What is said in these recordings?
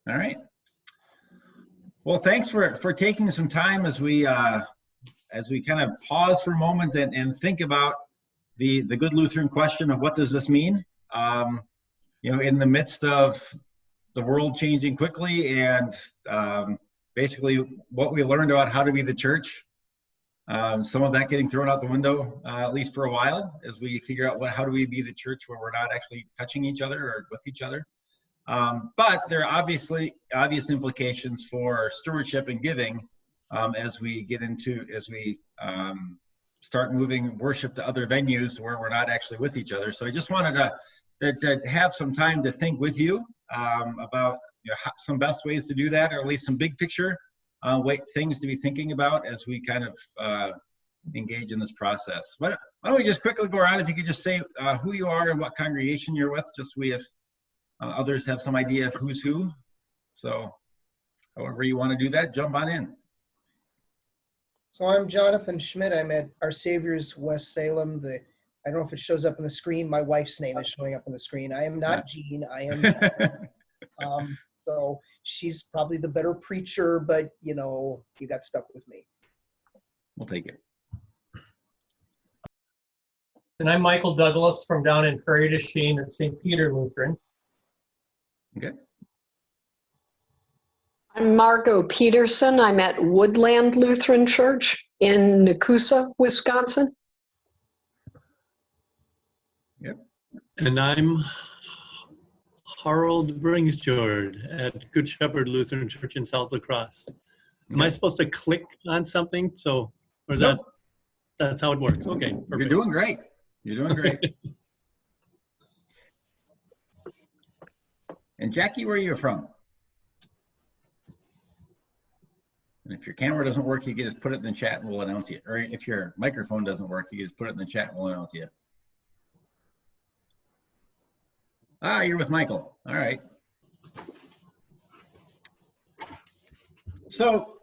All right. Well, thanks for taking some time as we kind of pause for a moment and think about the good Lutheran question of what does this mean? In the midst of the world changing quickly and basically what we learned about how to be the church, some of that getting thrown out the window, at least for a while, as we figure out how do we be the church where we're not actually touching each other or with each other. But there are obvious implications for stewardship and giving as we start moving worship to other venues where we're not actually with each other. So I just wanted to have some time to think with you about some best ways to do that, or at least some big picture things to be thinking about as we kind of engage in this process. Why don't we just quickly go around, if you could just say who you are and what congregation you're with, just so we have others have some idea of who's who. So however you want to do that, jump on in. So I'm Jonathan Schmidt. I'm at Our Savior's West Salem. I don't know if it shows up on the screen. My wife's name is showing up on the screen. I am not Jean. I am so she's probably the better preacher, but you got stuck with me. We'll take it. And I'm Michael Douglas from down in Prairie du Chien at St. Peter Lutheran. Okay. I'm Margot Peterson. I'm at Woodland Lutheran Church in Nakusa, Wisconsin. Yep. And I'm Harold Bringsjord at Good Shepherd Lutheran Church in South La Crosse. Am I supposed to click on something? Or is that's how it works? Okay, perfect. You're doing great. You're doing great. And Jackie, where are you from? And if your camera doesn't work, you can just put it in the chat and we'll announce you. Or if your microphone doesn't work, you can just put it in the chat and we'll announce you. You're with Michael. All right. So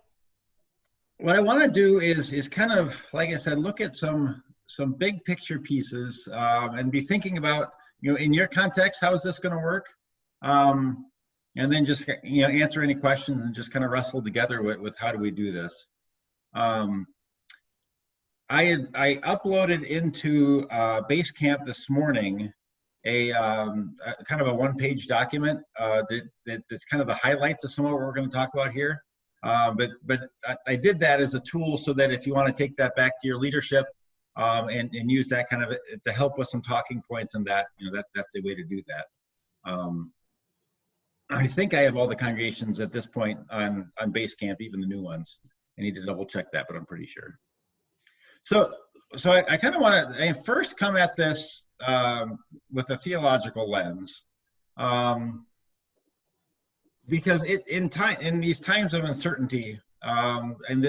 what I want to do is kind of, like I said, look at some big picture pieces and be thinking about, in your context, how is this going to work? And then just answer any questions and just kind of wrestle together with how do we do this. I uploaded into Basecamp this morning a kind of a one-page document that's kind of the highlights of some of what we're going to talk about here. But I did that as a tool so that if you want to take that back to your leadership and use that kind of to help with some talking points, and that's the way to do that. I think I have all the congregations at this point on Basecamp, even the new ones. I need to double check that, but I'm pretty sure. So I kind of want to first come at this with a theological lens, because in these times of uncertainty, and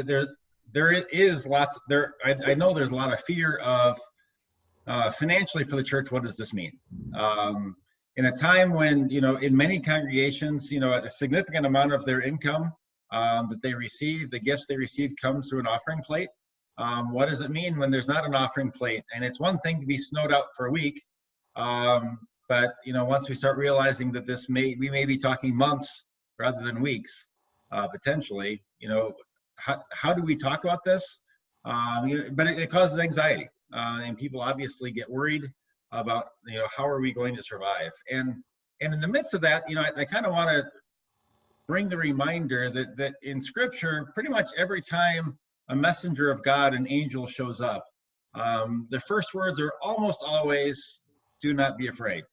there is lots there. I know there's a lot of fear of financially for the church. What does this mean? In a time when, in many congregations, a significant amount of their income that they receive, the gifts they receive, comes through an offering plate. What does it mean when there's not an offering plate? And it's one thing to be snowed out for a week, but once we start realizing that we may be talking months rather than weeks, potentially, how do we talk about this? But it causes anxiety, and people obviously get worried about how are we going to survive, and in the midst of that, I kind of want to bring the reminder that in Scripture, pretty much every time a messenger of God, an angel, shows up, the first words are almost always, "Do not be afraid."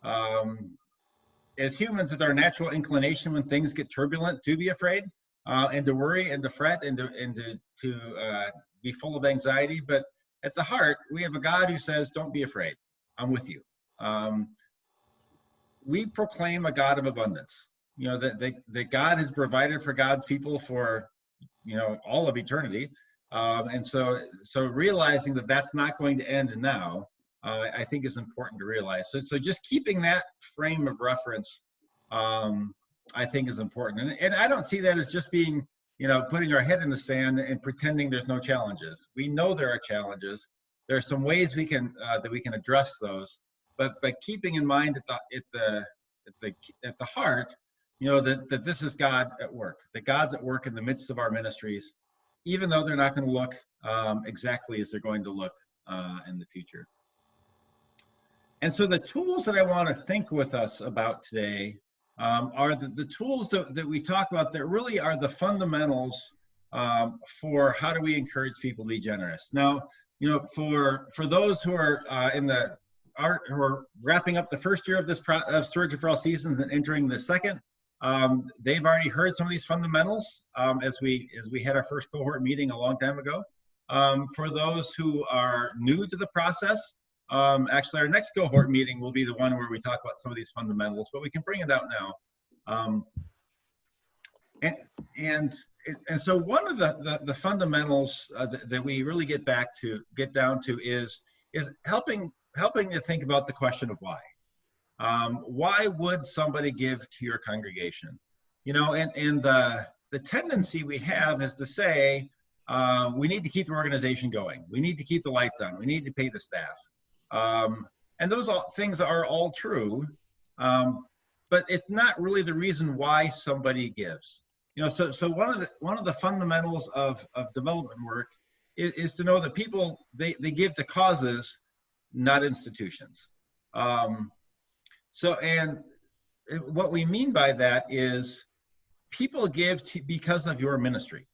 As humans, it's our natural inclination when things get turbulent to be afraid and to worry and to fret and to be full of anxiety, but at the heart, we have a God who says, "Don't be afraid. I'm with you." We proclaim a God of abundance. That God has provided for God's people for, all of eternity. And so realizing that that's not going to end now, I think is important to realize. So just keeping that frame of reference, I think is important. And I don't see that as just being, putting our head in the sand and pretending there's no challenges. We know there are challenges. There are some ways we can that we can address those, but keeping in mind at the heart that this is God at work, that God's at work in the midst of our ministries, even though they're not going to look exactly as they're going to look in the future. And so the tools that I want to think with us about today are the tools that we talk about that really are the fundamentals for how do we encourage people to be generous. Now, for those who are who are wrapping up the first year of this of Stewardship for All Seasons and entering the second, they've already heard some of these fundamentals as we had our first cohort meeting a long time ago. For those who are new to the process, actually our next cohort meeting will be the one where we talk about some of these fundamentals, but we can bring it out now. And so one of the fundamentals that we really get down to is helping to think about the question of why. Why would somebody give to your congregation? And the tendency we have is to say, we need to keep the organization going. We need to keep the lights on. We need to pay the staff. And those things are all true, but it's not really the reason why somebody gives. So one of the fundamentals of development work is to know that people, they give to causes, not institutions. And what we mean by that is people give because of your ministry.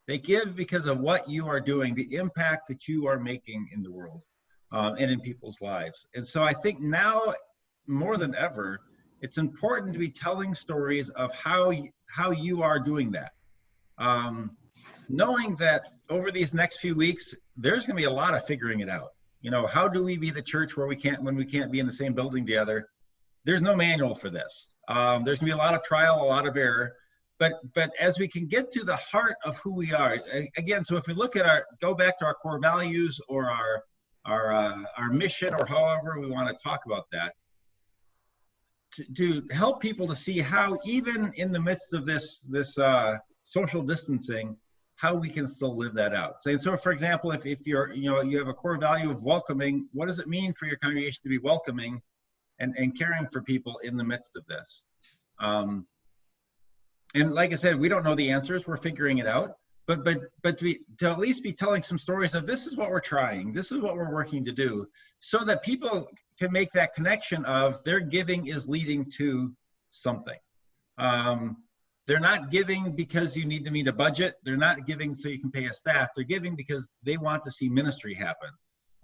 They give because of what you are doing, the impact that you are making in the world and in people's lives. And so I think now more than ever, it's important to be telling stories of how you are doing that. Knowing that over these next few weeks, there's going to be a lot of figuring it out. How do we be the church when we can't be in the same building together? There's no manual for this. There's going to be a lot of trial, a lot of error. But as we can get to the heart of who we are, again, so if we go back to our core values or our mission, or however we want to talk about that, to help people to see how even in the midst of this social distancing, how we can still live that out. So for example, if you have a core value of welcoming, what does it mean for your congregation to be welcoming and caring for people in the midst of this? And like I said, we don't know the answers. We're figuring it out. But to at least be telling some stories of this is what we're trying, this is what we're working to do, so that people can make that connection of their giving is leading to something. They're not giving because you need to meet a budget. They're not giving so you can pay a staff. They're giving because they want to see ministry happen.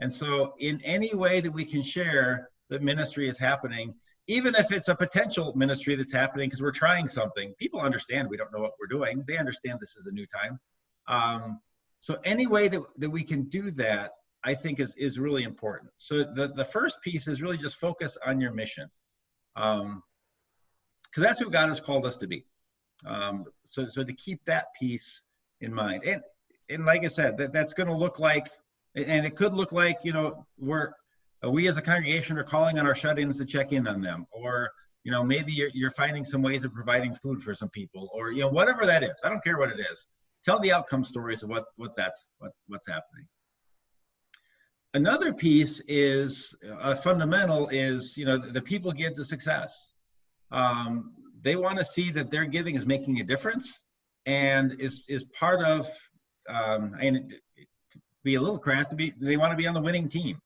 And so in any way that we can share that ministry is happening, even if it's a potential ministry that's happening because we're trying something, people understand we don't know what we're doing. They understand this is a new time. So any way that we can do that, I think is really important. So the first piece is really just focus on your mission. Because that's who God has called us to be. So to keep that piece in mind. And like I said, that's going to look like, and it could look like, we as a congregation are calling on our shut-ins to check in on them, or maybe you're finding some ways of providing food for some people, or whatever that is. I don't care what it is. Tell the outcome stories of what's happening. Another piece is fundamental is the people give to success. They want to see that their giving is making a difference and is part of and to be a little crass, they want to be on the winning team.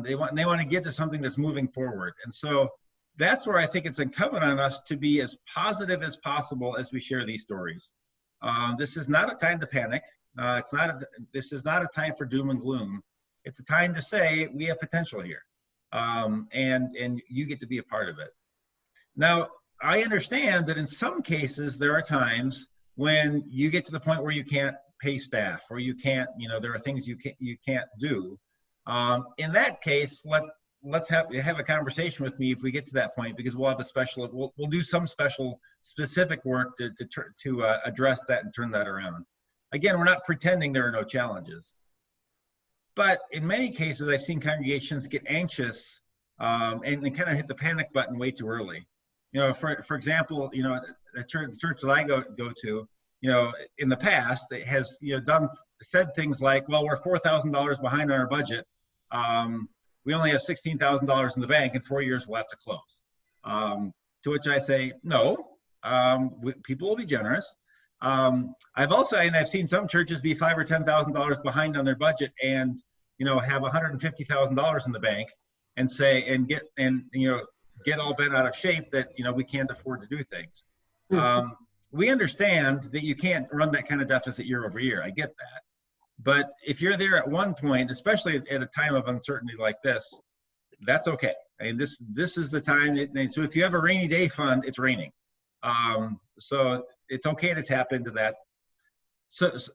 They want to get to something that's moving forward. And so that's where I think it's incumbent on us to be as positive as possible as we share these stories. This is not a time to panic. This is not a time for doom and gloom. It's a time to say we have potential here, and you get to be a part of it. Now, I understand that in some cases there are times when you get to the point where you can't pay staff, or you can't, there are things you can't do. In that case, let's have a conversation with me if we get to that point, because we'll do some specific work to address that and turn that around. Again, we're not pretending there are no challenges, but in many cases I've seen congregations get anxious and kind of hit the panic button way too early. For example, the church that I go to, in the past it has said things like, well, we're $4,000 behind on our budget. We only have $16,000 in the bank. In 4 years, we'll have to close. To which I say, no, People will be generous. I've seen some churches be $5,000 or $10,000 behind on their budget and, have $150,000 in the bank and say, and get all bent out of shape that, we can't afford to do things. We understand that you can't run that kind of deficit year over year. I get that. But if you're there at one point, especially at a time of uncertainty like this, that's okay. I mean, this is the time. So if you have a rainy day fund, it's raining. So it's okay to tap into that.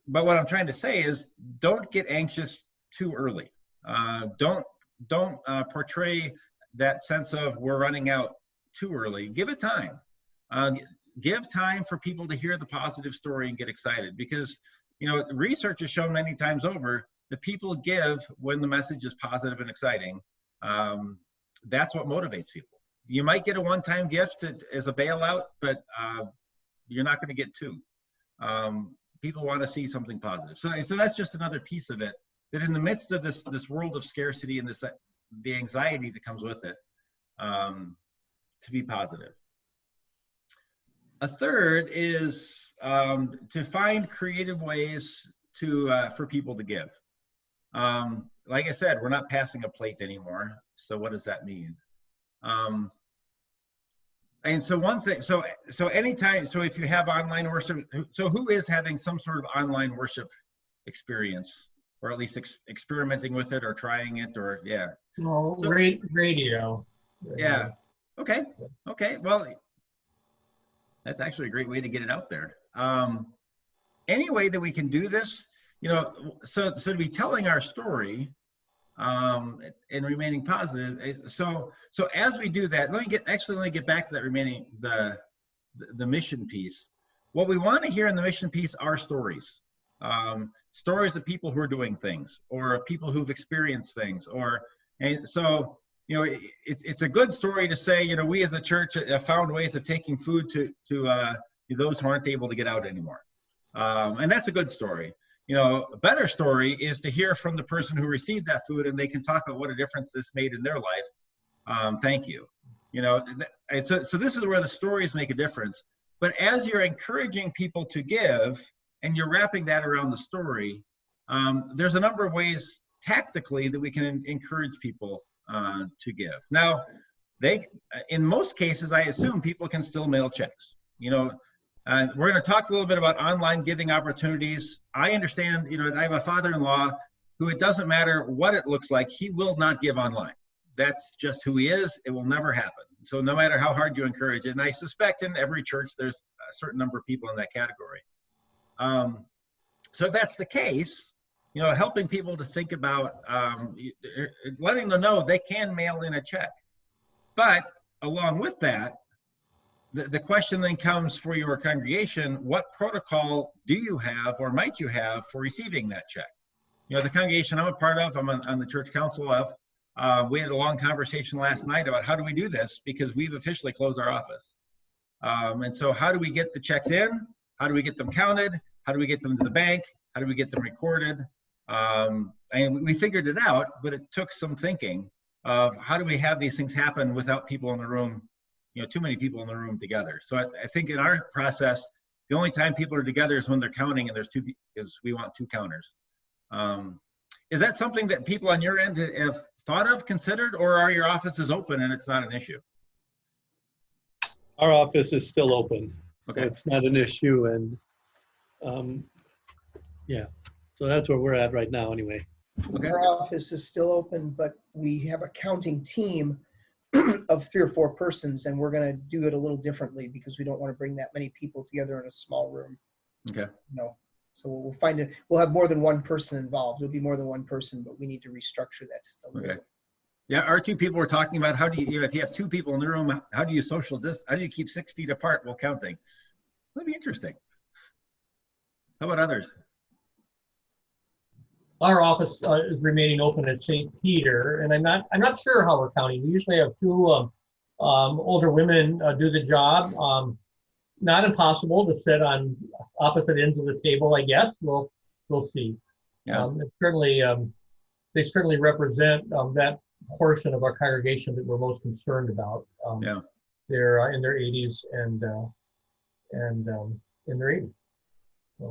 But what I'm trying to say is, don't get anxious too early. Don't portray that sense of we're running out too early. Give it time. Give time for people to hear the positive story and get excited, because research has shown many times over that people give when the message is positive and exciting. That's what motivates people. You might get a one-time gift as a bailout, but you're not going to get two. People want to see something positive. So that's just another piece of it, that in the midst of this world of scarcity and the anxiety that comes with it, to be positive. A third is to find creative ways for people to give. Like I said, we're not passing a plate anymore. So what does that mean? And so one thing, so anytime, so if you have online worship, so who is having some sort of online worship experience, or at least experimenting with it or trying it, or yeah. Well, So- radio. Yeah. Okay. Well, that's actually a great way to get it out there. Any way that we can do this, so to be telling our story, and remaining positive. So as we do that, let me get back to that remaining, the mission piece. What we want to hear in the mission piece are stories. Stories of people who are doing things, or people who've experienced things, and so it's a good story to say, we as a church have found ways of taking food to those who aren't able to get out anymore. And that's a good story. A better story is to hear from the person who received that food, and they can talk about what a difference this made in their life. Thank you. So this is where the stories make a difference. But as you're encouraging people to give, and you're wrapping that around the story, there's a number of ways tactically that we can encourage people to give. Now, in most cases, I assume people can still mail checks. We're going to talk a little bit about online giving opportunities. I understand, I have a father-in-law who, it doesn't matter what it looks like, he will not give online. That's just who he is. It will never happen. So no matter how hard you encourage it, and I suspect in every church, there's a certain number of people in that category. So if that's the case, helping people to think about, letting them know they can mail in a check. But along with that, the question then comes for your congregation: what protocol do you have, or might you have, for receiving that check? The congregation I'm a part of, I'm on the church council of, we had a long conversation last night about how do we do this, because we've officially closed our office. And so how do we get the checks in? How do we get them counted? How do we get them to the bank? How do we get them recorded? And we figured it out, but it took some thinking of how do we have these things happen without people in the room, too many people in the room together. So I think in our process, the only time people are together is when they're counting, and there's two, because we want two counters. Is that something that people on your end have thought of, considered, or are your offices open and it's not an issue? Our office is still open, so Okay. it's not an issue, and yeah, so that's where we're at right now anyway. Okay. Our office is still open, but we have a counting team of 3 or 4 persons, and we're going to do it a little differently because we don't want to bring that many people together in a small room. Okay. So we'll find it. We'll have more than one person involved. It'll be more than one person, but we need to restructure that just a little. Okay. Yeah, our two people were talking about how do you, if you have 2 people in the room, how do you social distance? How do you keep 6 feet apart while counting? That'd be interesting. How about others? Our office is remaining open at St. Peter, and I'm not sure how we're counting. We usually have 2 older women do the job. Not impossible to sit on opposite ends of the table, I guess. We'll see. Yeah. They certainly represent that portion of our congregation that we're most concerned about. Yeah. They're in their 80s, and and in their 80s.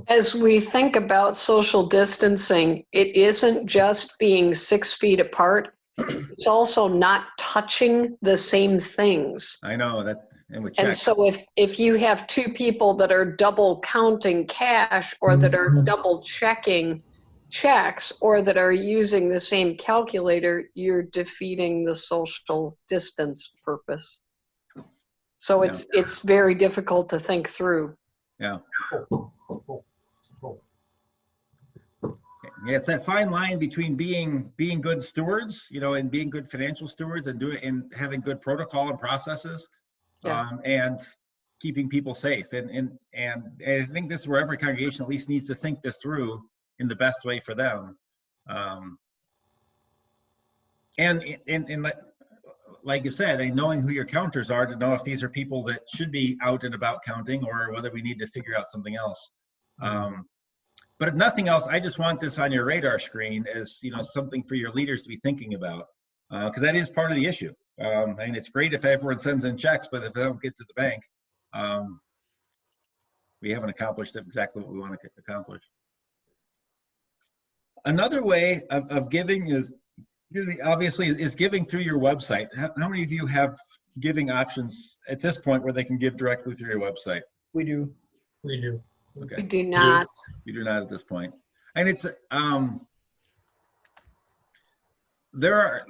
As we think about social distancing, it isn't just being 6 feet apart. It's also not touching the same things. I know that, and with And checks. so if you have two people that are double counting cash or that are double checking checks or that are using the same calculator, you're defeating the social distance purpose. So it's very difficult to think through. Yeah. Yeah, it's that fine line between being good stewards, and being good financial stewards and having good protocol and processes, and keeping people safe. And I think this is where every congregation at least needs to think this through in the best way for them. And like you said, and knowing who your counters are to know if these are people that should be out and about counting or whether we need to figure out something else. But if nothing else, I just want this on your radar screen as something for your leaders to be thinking about, because that is part of the issue. And it's great if everyone sends in checks, but if they don't get to the bank, we haven't accomplished exactly what we want to accomplish. Another way of giving is obviously is giving through your website. How many of you have giving options at this point where they can give directly through your website? We do. We do. Okay. We do not. You do not at this point. And it's there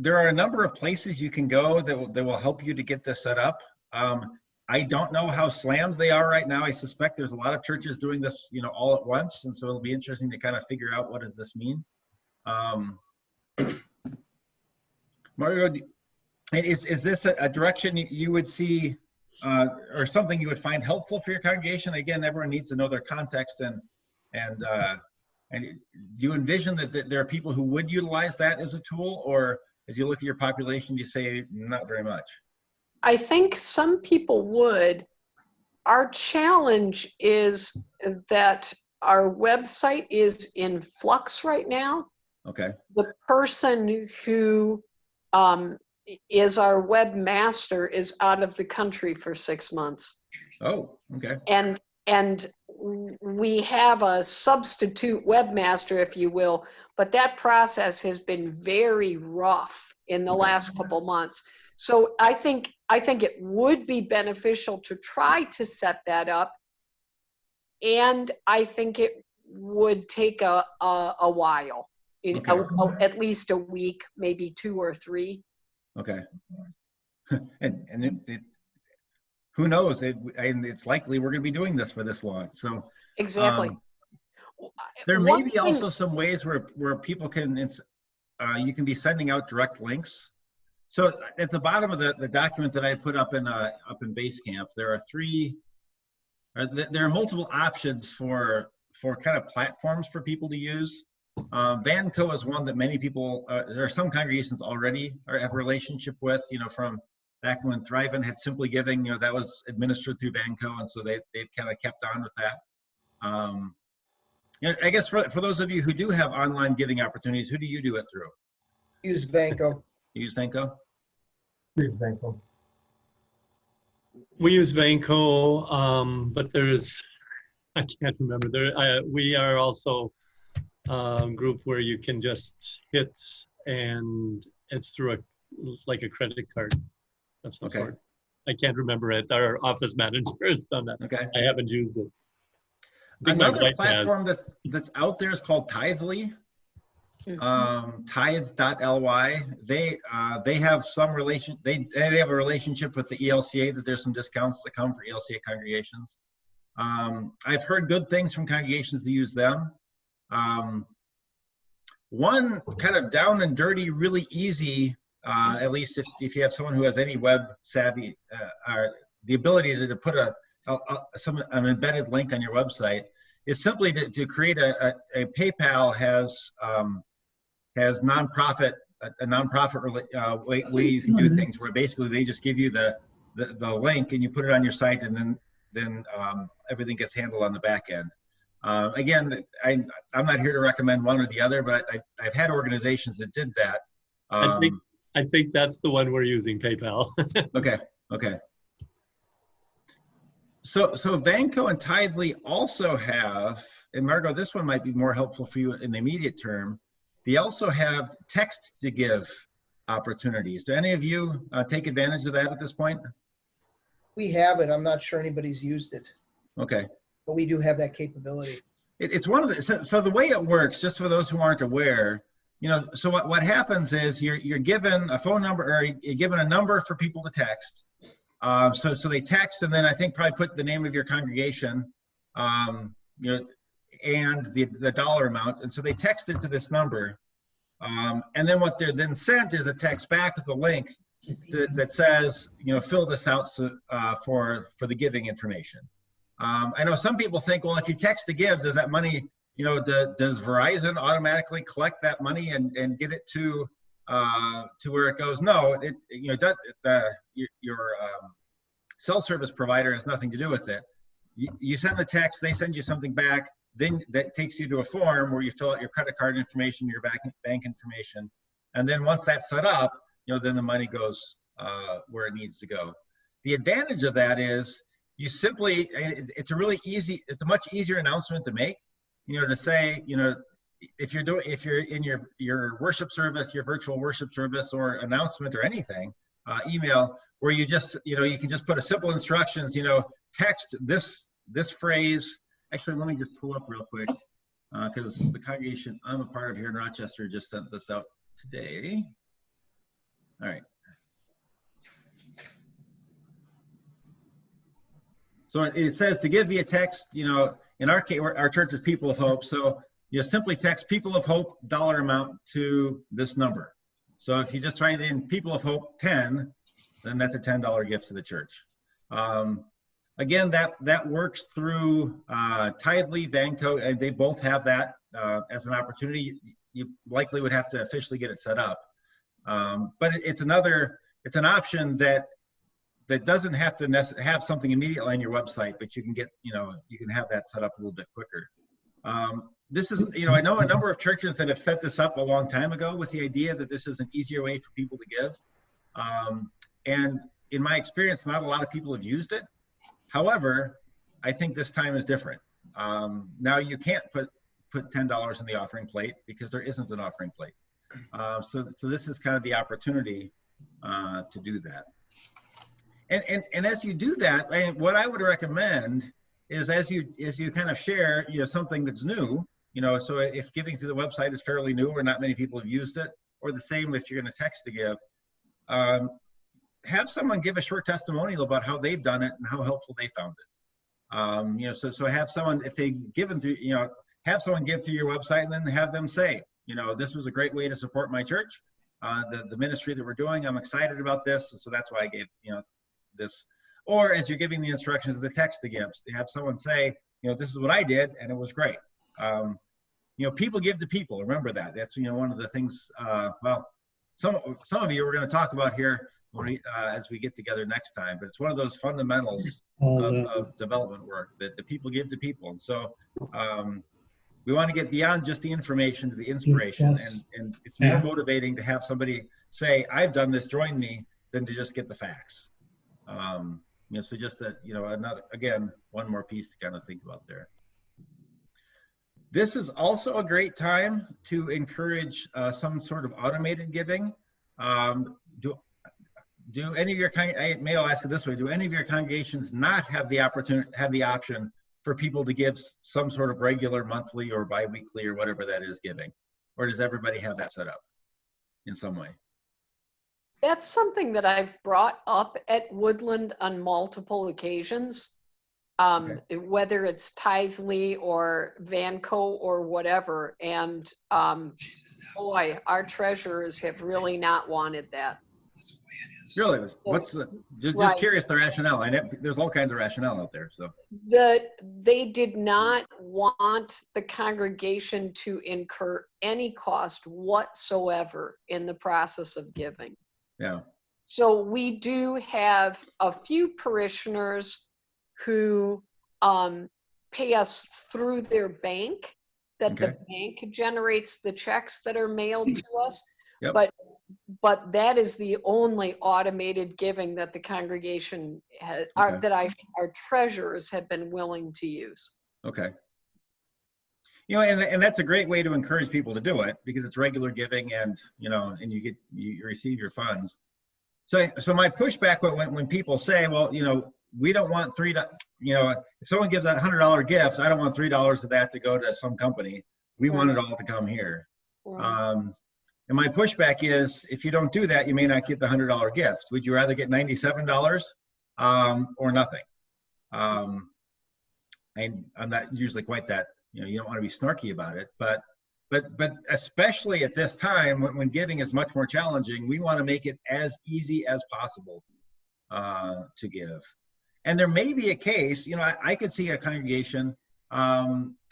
are a number of places you can go that will help you to get this set up. I don't know how slammed they are right now. I suspect there's a lot of churches doing this, all at once, and so it'll be interesting to kind of figure out what does this mean. Mario, is this a direction you would see? Or something you would find helpful for your congregation? Again, everyone needs to know their context, and do you envision that there are people who would utilize that as a tool, or as you look at your population, you say not very much? I think some people would. Our challenge is that our website is in flux right now. Okay. The person who is our webmaster is out of the country for 6 months. Oh, okay. And we have a substitute webmaster, if you will, but that process has been very rough in the last couple months. So I think it would be beneficial to try to set that up, and I think it would take a while, at least a week, maybe 2 or 3. Okay. and who knows? It's likely we're going to be doing this for this long. So exactly. There may be also some ways where people can you can be sending out direct links. So at the bottom of the document that I put up in Basecamp, there are multiple options for kind of platforms for people to use. Vanco is one that many people, there are some congregations already have a relationship with, from back when Thriven had Simply Giving, that was administered through Vanco, and so they've kind of kept on with that. I guess for those of you who do have online giving opportunities, who do you do it through? Use Vanco. You use Vanco? Use Vanco. We use Vanco, but I can't remember. We are also group where you can just hit and it's through like a credit card of some sort. I can't remember it. Our office manager has done that. Okay. I haven't used it. Another platform that's out there is called Tithely. Tithe.ly. They have some relation. They have a relationship with the ELCA that there's some discounts that come for ELCA congregations. I've heard good things from congregations that use them. One kind of down and dirty, really easy, at least if you have someone who has any web savvy, or the ability to put an embedded link on your website, is simply to create a PayPal has nonprofit way you can do things where basically they just give you the link and you put it on your site, and then everything gets handled on the back end. Again, I'm not here to recommend one or the other, but I've had organizations that did that. I think that's the one we're using, PayPal. Okay. So Vanco and Tithely also have, and Margot, this one might be more helpful for you in the immediate term. They also have text to give opportunities. Do any of you take advantage of that at this point? We have it. I'm not sure anybody's used it, Okay. but we do have that capability. It's one of the, so the way it works, just for those who aren't aware, so what happens is you're given a phone number, or you're given a number for people to text. So they text, and then I think probably put the name of your congregation, and the dollar amount. And so they text it to this number. And then what they're then sent is a text back with a link that says, fill this out for the giving information. I know some people think, well, if you text to give, does that money, does Verizon automatically collect that money and get it to where it goes? No, your cell service provider has nothing to do with it. You send the text, they send you something back, then that takes you to a form where you fill out your credit card information, your bank information, and then once that's set up, then the money goes where it needs to go. The advantage of that is you simply, it's a much easier announcement to make, to say, if you're in your worship service, your virtual worship service, or announcement or anything, email, where you just, you can just put a simple instructions, text this phrase. Actually, let me just pull up real quick, because the congregation I'm a part of here in Rochester just sent this out today. All right. So it says to give via text, in our case, our church is People of Hope. So you simply text People of Hope dollar amount to this number. So if you just write in People of Hope 10, then that's a $10 gift to the church. Again, that works through Tithely, Vanco, and they both have that as an opportunity. You likely would have to officially get it set up. But it's an option that doesn't have to have something immediately on your website, but you can get, you can have that set up a little bit quicker. This is, I know a number of churches that have set this up a long time ago with the idea that this is an easier way for people to give. And in my experience, not a lot of people have used it. However, I think this time is different. Now you can't put $10 in the offering plate because there isn't an offering plate. So this is kind of the opportunity to do that. And as you do that, what I would recommend is as you kind of share, something that's new, so if giving through the website is fairly new or not many people have used it, or the same if you're going to text to give, have someone give a short testimonial about how they've done it and how helpful they found it. So have someone, if they given through, have someone give through your website and then have them say, this was a great way to support my church, the ministry that we're doing. I'm excited about this, so that's why I gave, this. Or as you're giving the instructions of the text to give, to have someone say, this is what I did and it was great. People give to people. Remember that. That's one of the things. Well, some of you we're going to talk about here as we get together next time. But it's one of those fundamentals of development work that the people give to people. And so we want to get beyond just the information to the inspiration. Yes. And it's more motivating to have somebody say, "I've done this. Join me," than to just get the facts. So just another, again, one more piece to kind of think about there. This is also a great time to encourage some sort of automated giving. Do any of your, maybe I'll ask it this way, do any of your congregations not have the option for people to give some sort of regular monthly or biweekly or whatever that is giving? Or does everybody have that set up in some way? That's something that I've brought up at Woodland on multiple occasions, whether it's Tithely or Vanco or whatever. And boy, our treasurers have really not wanted that. Really? What's just curious the rationale? I know there's all kinds of rationale out there. So they did not want the congregation to incur any cost whatsoever in the process of giving. Yeah. So we do have a few parishioners who pay us through their bank, that the bank generates the checks that are mailed to us. Yep. But but that is the only automated giving that the congregation has, Okay. our treasurers have been willing to use. Okay. You know, and that's a great way to encourage people to do it, because it's regular giving, and you know, and you receive your funds. So my pushback when people say, well, you know, we don't want you know, if someone gives that $100 gift, I don't want $3 of that to go to some company. We want it all to come here. Right. And my pushback is, if you don't do that, you may not get the $100 gift. Would you rather get $97 or nothing? And I'm not usually quite that, you know, you don't want to be snarky about it, but especially at this time when giving is much more challenging, we want to make it as easy as possible to give. And there may be a case, you know, I could see a congregation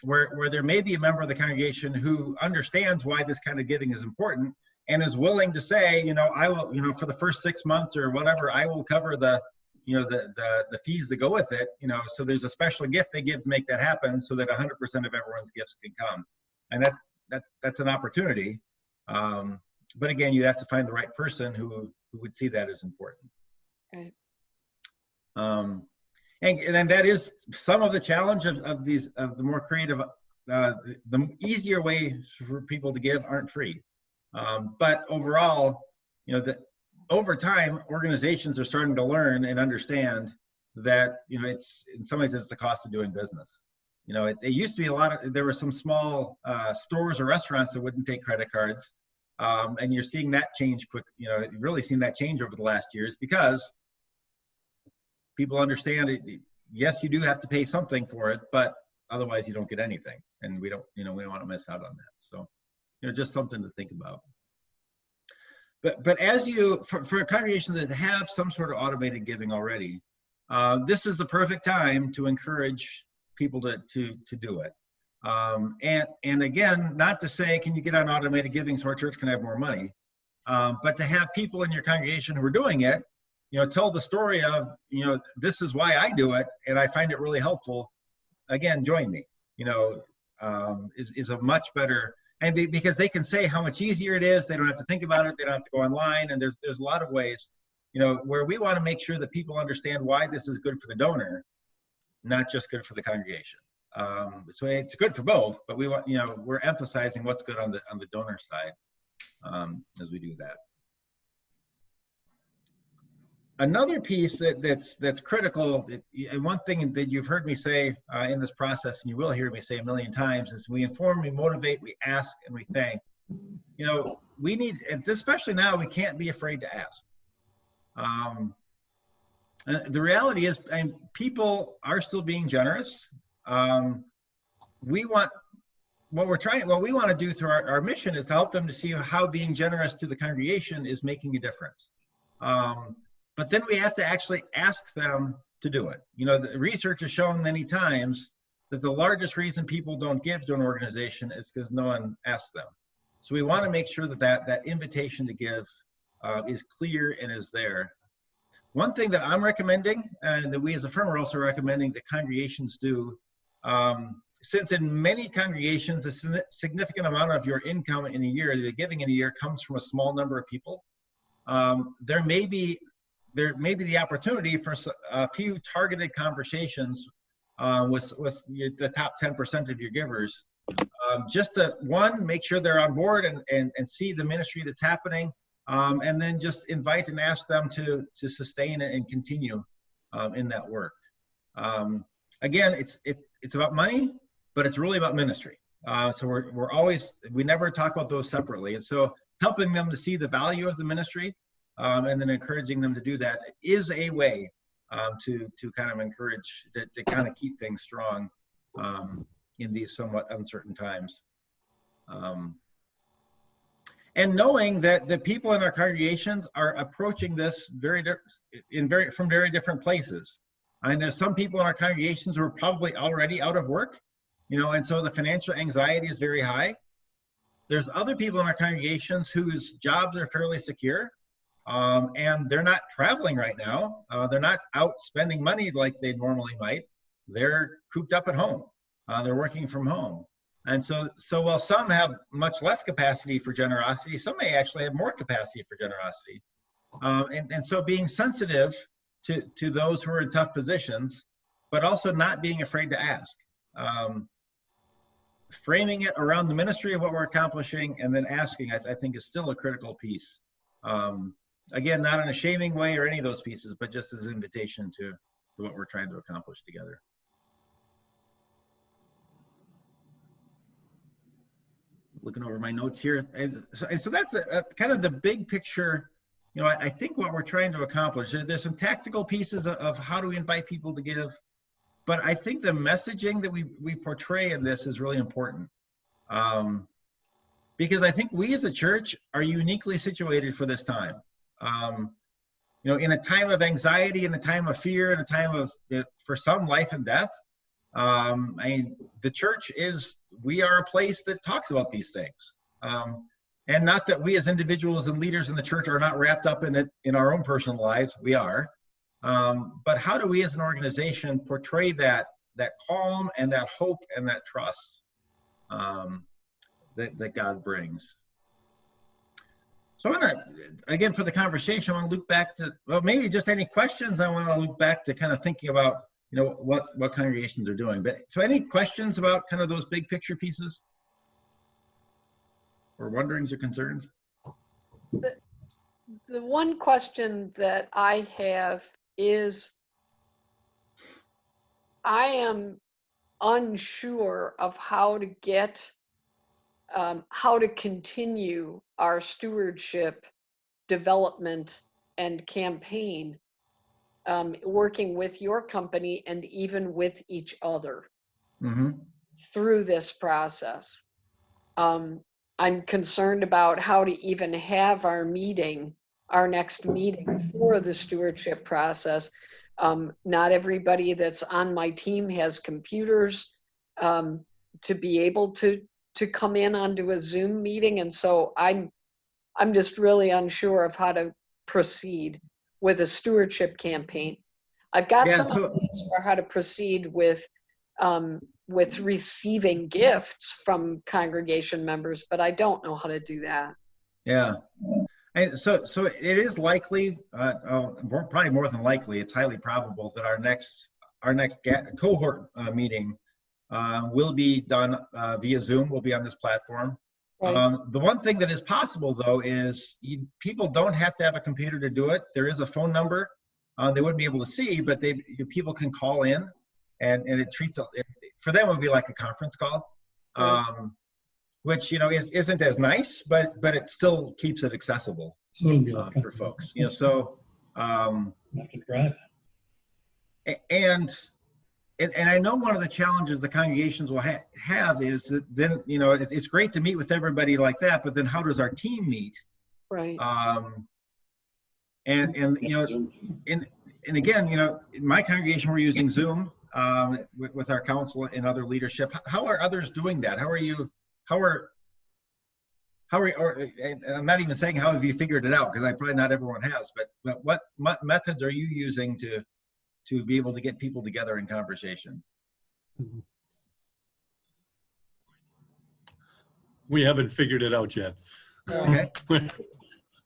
where there may be a member of the congregation who understands why this kind of giving is important and is willing to say, you know, I will, you know, for the first 6 months or whatever, I will cover the, you know, the fees that go with it, you know, so there's a special gift they give to make that happen so that 100% of everyone's gifts can come. And that's an opportunity. But again, you'd have to find the right person who would see that as important. Right. And then that is some of the challenge of the more creative, the easier ways for people to give aren't free. But overall, you know, over time, organizations are starting to learn and understand that, you know, it's in some ways it's the cost of doing business. You know, it used to be there were some small stores or restaurants that wouldn't take credit cards. And you're seeing that change quick, you know, you've really seen that change over the last years because people understand it. Yes, you do have to pay something for it, but otherwise you don't get anything. And we don't want to miss out on that. So, you know, just something to think about. But as for a congregation that have some sort of automated giving already, this is the perfect time to encourage people to do it. And again, not to say, can you get on automated giving so our church can have more money? But to have people in your congregation who are doing it, you know, tell the story of, you know, this is why I do it, and I find it really helpful. Again, join me. You know, is a much better, and because they can say how much easier it is. They don't have to think about it. They don't have to go online. And there's a lot of ways, you know, where we want to make sure that people understand why this is good for the donor, not just good for the congregation. So it's good for both, but we want, you know, we're emphasizing what's good on the donor side as we do that. Another piece that's critical, and one thing that you've heard me say in this process, and you will hear me say a million times, is we inform, we motivate, we ask, and we thank. You know, we need, especially now, we can't be afraid to ask. The reality is, people are still being generous. We want, what we want to do through our mission is to help them to see how being generous to the congregation is making a difference. But then we have to actually ask them to do it. You know, the research has shown many times that the largest reason people don't give to an organization is because no one asks them. So we want to make sure that invitation to give is clear and is there. One thing that I'm recommending, and that we as a firm are also recommending that congregations do, since in many congregations, a significant amount of your income in a year, the giving in a year, comes from a small number of people, there may be the opportunity for a few targeted conversations with the top 10% of your givers, just to, one, make sure they're on board and see the ministry that's happening, and then just invite and ask them to sustain it and continue in that work. Again, it's about money, but it's really about ministry. So we never talk about those separately. And so helping them to see the value of the ministry, and then encouraging them to do that is a way to kind of encourage, to kind of keep things strong in these somewhat uncertain times. And knowing that the people in our congregations are approaching this from very different places. And there's some people in our congregations who are probably already out of work, you know, and so the financial anxiety is very high. There's other people in our congregations whose jobs are fairly secure, and they're not traveling right now. They're not out spending money like they normally might. They're cooped up at home. They're working from home. And so while some have much less capacity for generosity, some may actually have more capacity for generosity. And so being sensitive to those who are in tough positions, but also not being afraid to ask. Framing it around the ministry of what we're accomplishing and then asking, I think, is still a critical piece. Again, not in a shaming way or any of those pieces, but just as an invitation to what we're trying to accomplish together. Looking over my notes here. And so that's kind of the big picture. You know, I think what we're trying to accomplish, there's some tactical pieces of how do we invite people to give, but I think the messaging that we portray in this is really important. Because I think we as a church are uniquely situated for this time. You know, in a time of anxiety, in a time of fear, in a time of, for some, life and death, I mean, the church we are a place that talks about these things. And not that we as individuals and leaders in the church are not wrapped up in it in our own personal lives, we are. But how do we as an organization portray that calm and that hope and that trust that God brings? So I want to, again, for the conversation, I want to look back to, well, maybe just any questions. I want to look back to kind of thinking about, you know, what congregations are doing. But so any questions about kind of those big picture pieces? Or wonderings or concerns? The one question that I have is, I am unsure of how to get, how to continue our stewardship development and campaign, working with your company and even with each other through this process. I'm concerned about how to even have our next meeting for the stewardship process. Not everybody that's on my team has computers to be able to come in onto a Zoom meeting. And so I'm just really unsure of how to proceed with a stewardship campaign. I've got some ideas for how to proceed with receiving gifts from congregation members, but I don't know how to do that. Yeah. And so it is likely, probably more than likely, it's highly probable that our next cohort meeting will be done via Zoom, will be on this platform. Right. The one thing that is possible, though, is people don't have to have a computer to do it. There is a phone number they wouldn't be able to see, but people can call in, and it treats it, for them it would be like a conference call, right. Which, you know, isn't as nice, but it still keeps it accessible for folks. You know, so have to drive. And I know one of the challenges the congregations will have is that then, you know, it's great to meet with everybody like that, but then how does our team meet? Right. And you know, and again, you know, in my congregation we're using Zoom with our council and other leadership. How are others doing that? How are or I'm not even saying how have you figured it out, because probably not everyone has, but what methods are you using to be able to get people together in conversation? We haven't figured it out yet. Okay.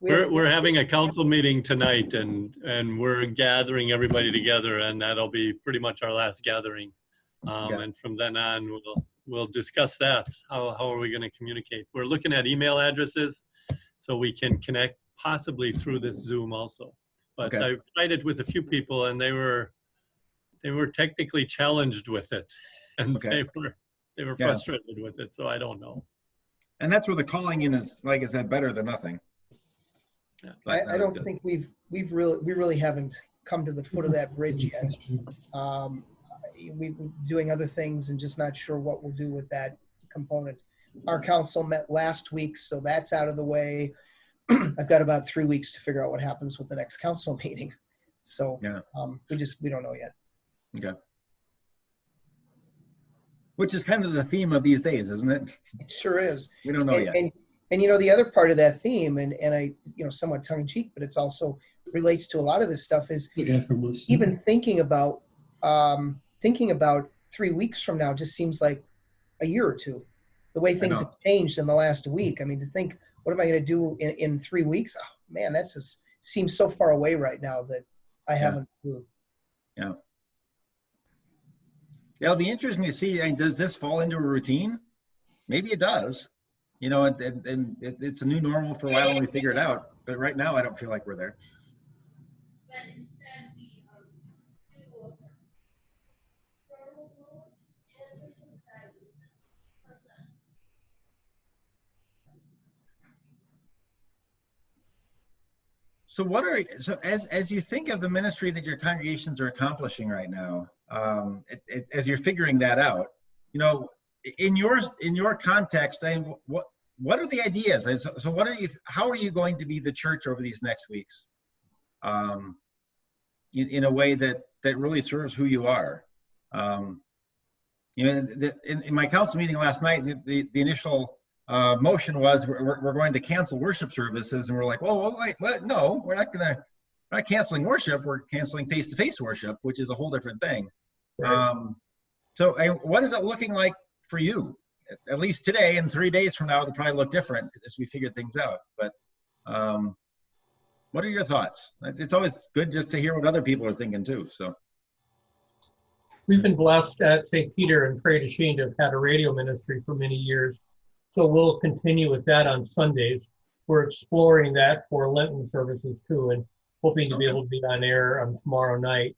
We're having a council meeting tonight, and we're gathering everybody together, and that'll be pretty much our last gathering. And from then on, we'll discuss that. How are we going to communicate? We're looking at email addresses so we can connect possibly through this Zoom also. But I tried it with a few people, and they were technically challenged with it, and they were frustrated with it. So I don't know. And that's where the calling in is, like I said, better than nothing. Yeah. I don't think we really haven't come to the foot of that bridge yet. We're doing other things and just not sure what we'll do with that component. Our council met last week, so that's out of the way. I've got about 3 weeks to figure out what happens with the next council meeting. So we don't know yet. Okay. Which is kind of the theme of these days, isn't it? It sure is. We don't know yet. And you know, the other part of that theme, and I, you know, somewhat tongue in cheek, but it's also relates to a lot of this stuff, is even thinking about 3 weeks from now just seems like a year or two. the way I things know. have changed in the last week. I mean, to think, what am I going to do in 3 weeks? Oh, man, that's just seems so far away right now that I haven't moved. Yeah. It'll be interesting to see. I mean, does this fall into a routine? Maybe it does. You know, and it's a new normal for a while when we figure it out. But right now, I don't feel like we're there. So as you think of the ministry that your congregations are accomplishing right now, as you're figuring that out, you know, in your context, and what are the ideas? And so how are you going to be the church over these next weeks, in a way that really serves who you are? You know, in my council meeting last night, the initial motion was we're going to cancel worship services, and we're like, oh wait, what? No, we're not canceling worship. We're canceling face-to-face worship, which is a whole different thing. Right. So what is it looking like for you? At least today, and 3 days from now, it'll probably look different as we figure things out. But what are your thoughts? It's always good just to hear what other people are thinking too. So We've been blessed at St. Peter and Prairie du Chien to have had a radio ministry for many years. So we'll continue with that on Sundays. We're exploring that for Lenten services too, and hoping to be able to be on air tomorrow night.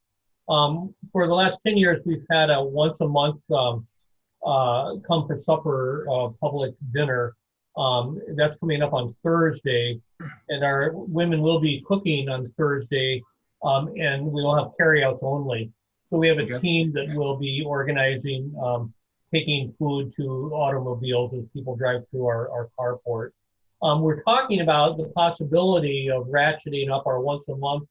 For the last 10 years, we've had a once a month come for supper public dinner. That's coming up on Thursday, and our women will be cooking on Thursday, and we will have carryouts only. So we have a team that will be organizing, taking food to automobiles as people drive through our carport. We're talking about the possibility of ratcheting up our once a month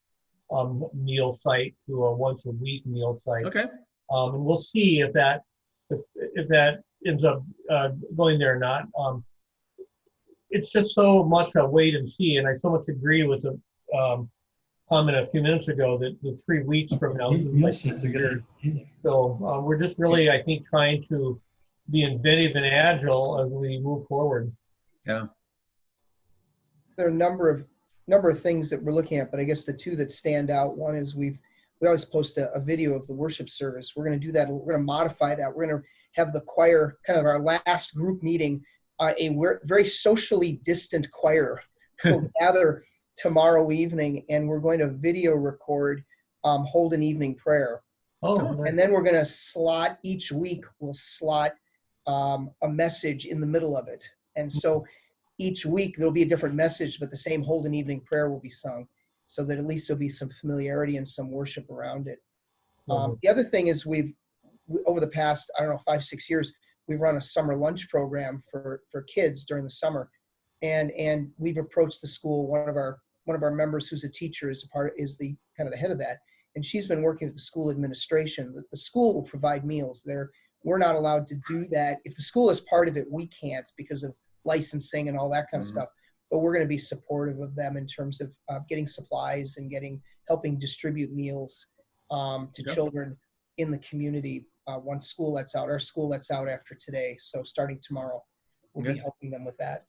meal site to a once a week meal site. okay. And we'll see if that ends up going there or not. It's just so much a wait and see, and I so much agree with the comment a few minutes ago that the 3 weeks from now. So we're just really, I think, trying to be inventive and agile as we move forward. Yeah. There are a number of things that we're looking at, but I guess the two that stand out, one is we always post a video of the worship service. We're going to do that. We're going to modify that. We're going to have the choir, kind of our last group meeting, a very socially distant choir will gather tomorrow evening, and we're going to video record, hold an evening prayer. And then we're going to slot each week, we'll slot a message in the middle of it. And so each week there'll be a different message, but the same hold an evening prayer will be sung, so that at least there'll be some familiarity and some worship around it. The other thing is over the past, 5-6 years, we've run a summer lunch program for kids during the summer. And we've approached the school. One of our members who's a teacher is the kind of the head of that. And she's been working with the school administration. The school will provide meals. We're not allowed to do that. If the school is part of it, we can't because of licensing and all that kind of stuff. But we're going to be supportive of them in terms of getting supplies and helping distribute meals to children in the community once school lets out. Our school lets out after today. So starting tomorrow, we'll be helping them with that.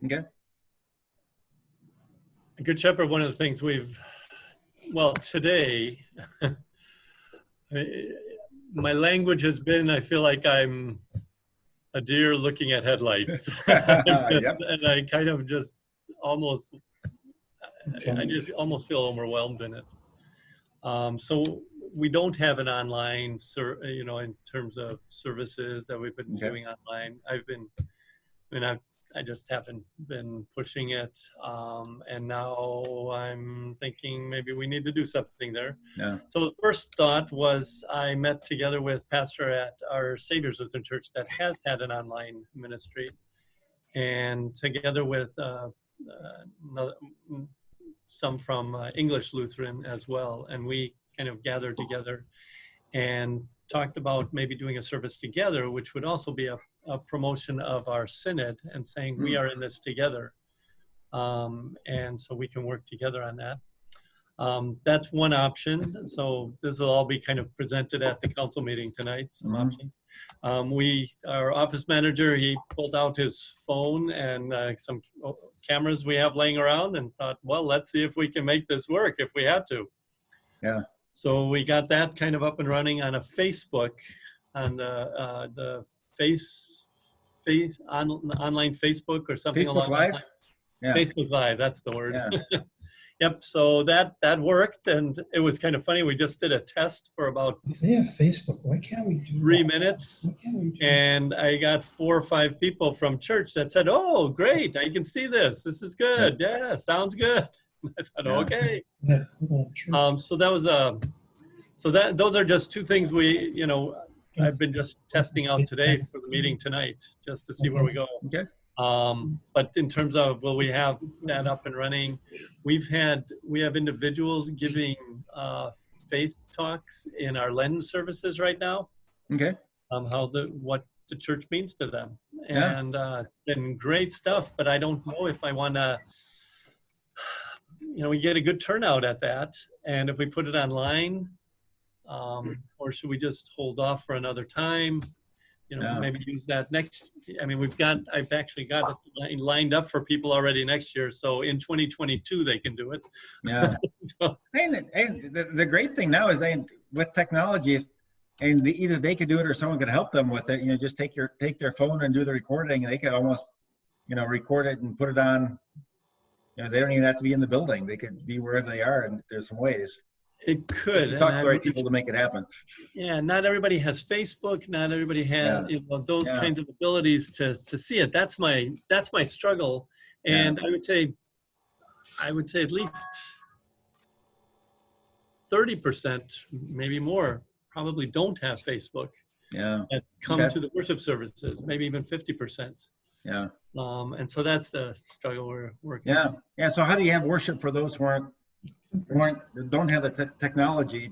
Okay. Good Shepherd, one of the things today, my language has been, I feel like I'm a deer looking at headlights. And I kind of just almost feel overwhelmed in it. So we don't have an online, in terms of services that we've been doing online. I just haven't been pushing it. And now I'm thinking maybe we need to do something there. Yeah. So the first thought was I met together with pastor at our Savior's Lutheran Church that has had an online ministry, and together with some from English Lutheran as well. And we kind of gathered together and talked about maybe doing a service together, which would also be a promotion of our synod and saying we are in this together. And so we can work together on that. That's one option. So this will all be kind of presented at the council meeting tonight, some options. Our office manager, he pulled out his phone and some cameras we have laying around and thought, well, let's see if we can make this work if we had to. Yeah. So we got that kind of up and running on a Facebook, on the online Facebook or something Facebook along those Live? lines. Yeah. Facebook Live, that's the word. Yeah. Yep, so that worked, and it was kind of funny. We just did a test for about If they have Facebook, why can't we do 3 that? minutes, Why can't we do and I got 4 or 5 people from church that said, "Oh, great! I can see this. This is good. Yeah, sounds good." I said, Yeah. "Okay." that? Well, sure. So that was those are just 2 things I've been just testing out today for the meeting tonight, just to see where we go. Okay. But in terms of, will we have that up and running? We have individuals giving faith talks in our Lenten services right now. Okay. What the church means to them, Yeah. and been great stuff. But I don't know if I want to. We get a good turnout at that, and if we put it online, or should we just hold off for another time? Yeah. Maybe use that next. I mean, I've actually got it lined up for people already next year. So in 2022, they can do it. Yeah. So, And the great thing now is with technology, and either they could do it or someone could help them with it. Just take their phone and do the recording, and they could almost, record it and put it on. They don't even have to be in the building. They could be wherever they are, and there's some ways. it could. Talk to the right people to make it happen. Yeah, not everybody has Facebook. Not everybody has those kinds of abilities to see it. That's my struggle, and I would say at least 30%, maybe more, probably don't have Facebook. Yeah. That come to the worship services, maybe even 50%. Yeah. And so that's the struggle we're working. Yeah. Yeah. So how do you have worship for those who don't have the technology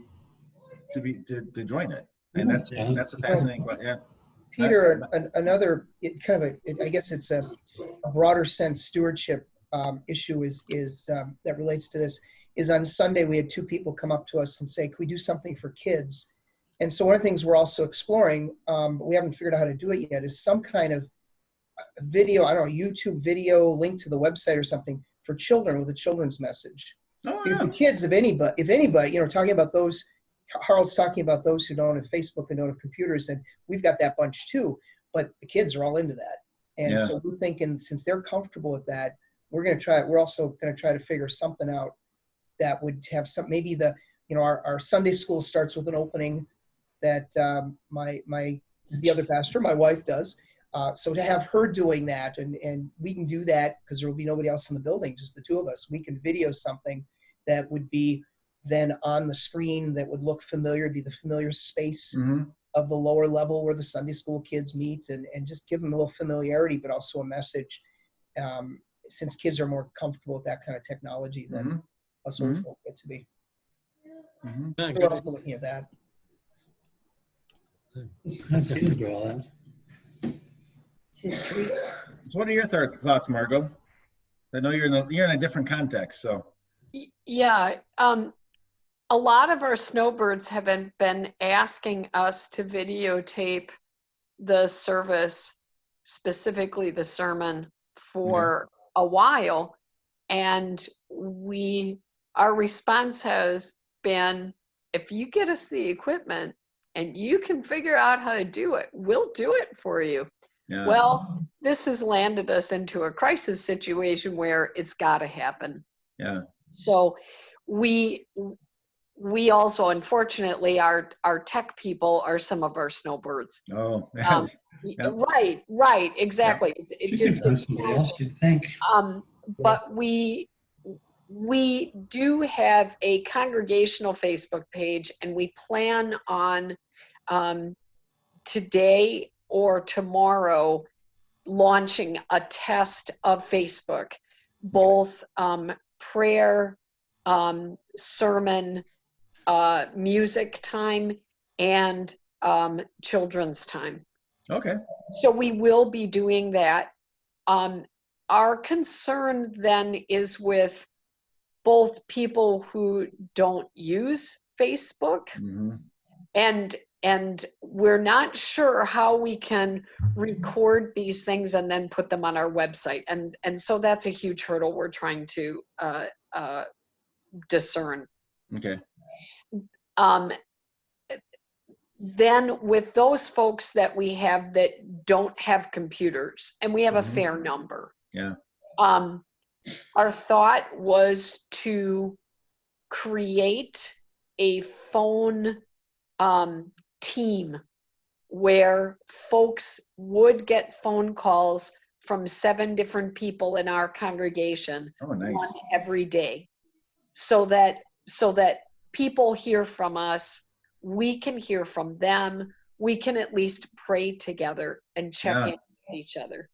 to join it? And that's a fascinating question. Yeah. Peter, another I guess it's a broader sense stewardship issue is that relates to this is on Sunday we had 2 people come up to us and say, "Can we do something for kids?" And so one of the things we're also exploring, but we haven't figured out how to do it yet, is some kind of video, I don't know, YouTube video link to the website or something for children with a children's message. Oh, Because yeah. the kids, if anybody, talking about those, Harold's talking about those who don't have Facebook and don't have computers, and we've got that bunch too, but the kids are all into that. And so we're thinking, since they're comfortable with that, we're also going to try to figure something out that would have maybe our Sunday school starts with an opening that the other pastor, my wife, does. So to have her doing that, and we can do that because there will be nobody else in the building, just the 2 of us. We can video something that would be then on the screen that would look familiar, be the familiar space of the lower level where the Sunday school kids meet, and just give them a little familiarity, but also a message. Since kids are more comfortable with that kind of technology than us old folk get to be. Yeah, We're also looking at that. That's good to do all that. History. So what are your thoughts, Margot? I know you're in a different context, so. Yeah, a lot of our snowbirds have been asking us to videotape the service, specifically the sermon, for a while, and our response has been, if you get us the equipment and you can figure out how to do it, we'll do it for you. Yeah. Well, this has landed us into a crisis situation where it's got to happen. Yeah. So we also, unfortunately, our tech people are some of our snowbirds. Oh. Right, exactly. You could find somebody else, you'd think. But we do have a congregational Facebook page, and we plan on today or tomorrow launching a test of Facebook, both prayer, sermon, music time, and children's time. Okay. So we will be doing that. Our concern then is with both people who don't use Facebook, Mhm. and we're not sure how we can record these things and then put them on our website. And so that's a huge hurdle we're trying to discern. Okay. Then with those folks that we have that don't have computers, and we have a Mhm. fair number, Yeah. our thought was to create a phone team where folks would get phone calls from 7 different people in our congregation, Oh, nice. one every day, so that people hear from us, we can hear from them, we can at least pray together and check Yeah. in with each other.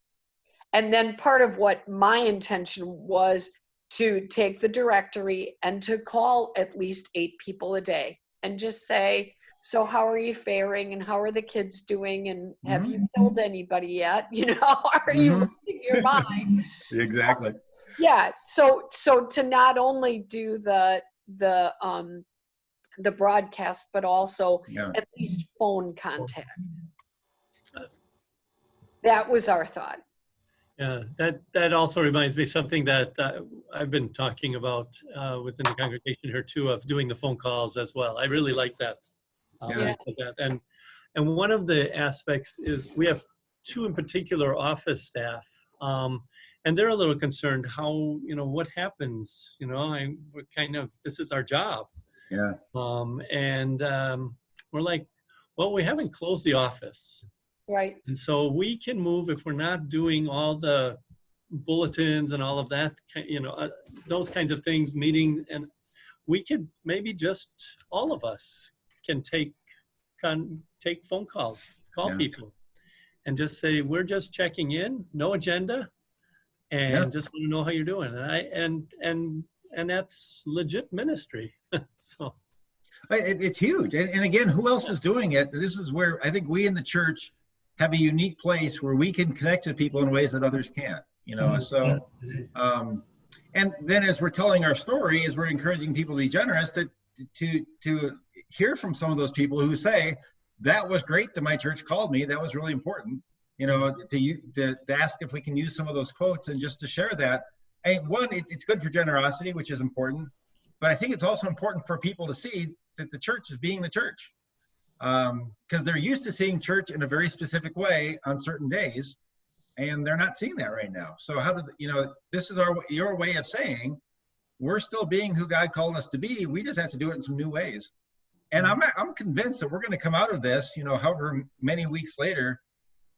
And then part of what my intention was to take the directory and to call at least 8 people a day and just say, so how are you faring, and how are the kids doing, and have you killed anybody yet? You know, are you losing your mind? Exactly. Yeah. So to not only do the broadcast, but also Yeah. at least phone contact. That was our thought. Yeah, that also reminds me something that I've been talking about within the congregation here too, of doing the phone calls as well. I really like that. Yeah. And one of the aspects is we have 2 in particular office staff, and they're a little concerned how, what happens, we're kind of, this is our job. Yeah. We're like, well, we haven't closed the office. Right. And so we can move if we're not doing all the bulletins and all of that, those kinds of things, meeting, and we could maybe just, all of us can take phone calls, call Yeah. people and just say, we're just checking in, no agenda, and just want to know how you're doing. And that's legit ministry. So it's huge. And again, who else is doing it? This is where I think we in the church have a unique place where we can connect to people in ways that others can't, so and then as we're telling our story, as we're encouraging people to be generous, to hear from some of those people who say, that was great that my church called me, that was really important, to ask if we can use some of those quotes and just to share that. And one, it's good for generosity, which is important, but I think it's also important for people to see that the church is being the church. Because they're used to seeing church in a very specific way on certain days, and they're not seeing that right now. So how this is your way of saying we're still being who God called us to be. We just have to do it in some new ways. And I'm convinced that we're going to come out of this, however many weeks later,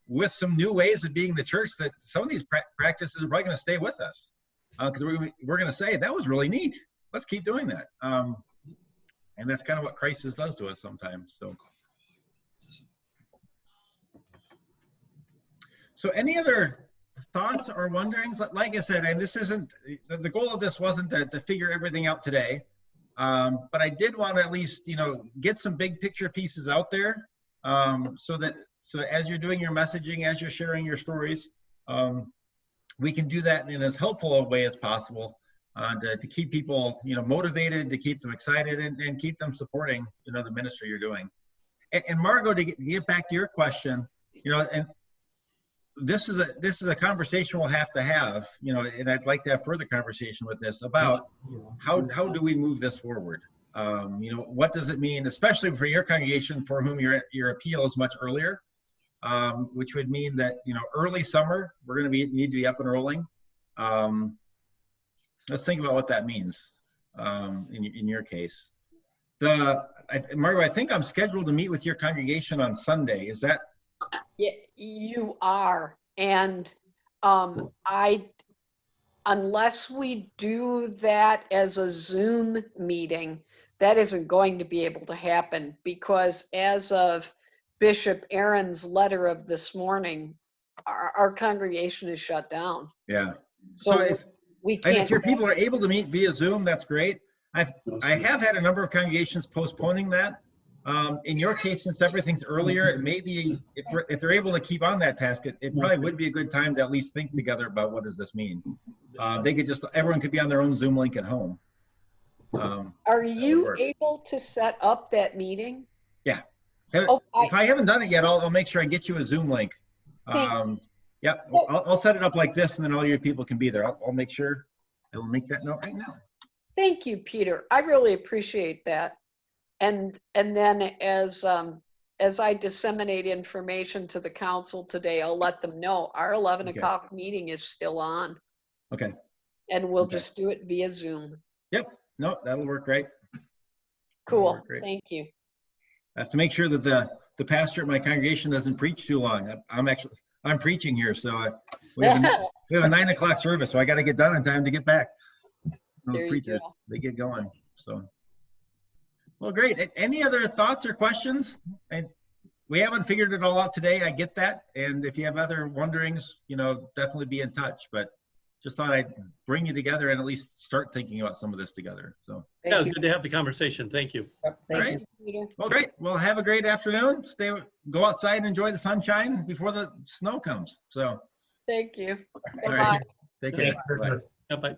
with some new ways of being the church, that some of these practices are probably going to stay with us, because we're going to say that was really neat. Let's keep doing that. And that's kind of what crisis does to us sometimes. So any other thoughts or wonderings? Like I said, and this isn't, the goal of this wasn't to figure everything out today. But I did want to at least, get some big picture pieces out there, so as you're doing your messaging, as you're sharing your stories, we can do that in as helpful a way as possible. To keep people, motivated, to keep them excited, and keep them supporting, the ministry you're doing. And Margot, to get back to your question, and this is a conversation we'll have to have, and I'd like to have further conversation with this about how do we move this forward? What does it mean, especially for your congregation, for whom your appeal is much earlier, which would mean that early summer we're going to need to be up and rolling. Let's think about what that means in your case. Margo, I think I'm scheduled to meet with your congregation on Sunday. Is that? Yeah, you are. And unless we do that as a Zoom meeting, that isn't going to be able to happen, because as of Bishop Aaron's letter of this morning, our congregation is shut down. Yeah. So if your people are able to meet via Zoom, that's great. I have had a number of congregations postponing that. In your case, since everything's earlier, it may be, if they're able to keep on that task, it probably would be a good time to at least think together about what does this mean. Everyone could be on their own Zoom link at home. Are you work. able to set up that meeting? Yeah. Oh, If I haven't done it yet, I'll make sure I get you a Zoom link. Yep, I'll set it up like this, and then all your people can be there. I'll make sure. I will make that note right now. Thank you, Peter. I really appreciate that. And then as I disseminate information to the council today, I'll let them know our 11 Okay. o'clock meeting is still on, Okay. and we'll Okay. just do it via Zoom. Yep. No, that'll work great. Cool. work great. Thank you. I have to make sure that the pastor at my congregation doesn't preach too long. I'm preaching here, so we have a 9 o'clock service, so I got to get done in time to get back. There you Preachers, go. they get going. So, well, great. Any other thoughts or questions? And we haven't figured it all out today. I get that. And if you have other wonderings, definitely be in touch. But just thought I'd bring you together and at least start thinking about some of this together. So, Yeah, it was Thank you. good to have the conversation. Thank you. Yep, thank all you. right. Peter. Well, great. Well, have a great afternoon. Go outside and enjoy the sunshine before the snow comes. So, Thank you. all Bye-bye. right. Take care. Thank you very Bye. much. Yeah, bye.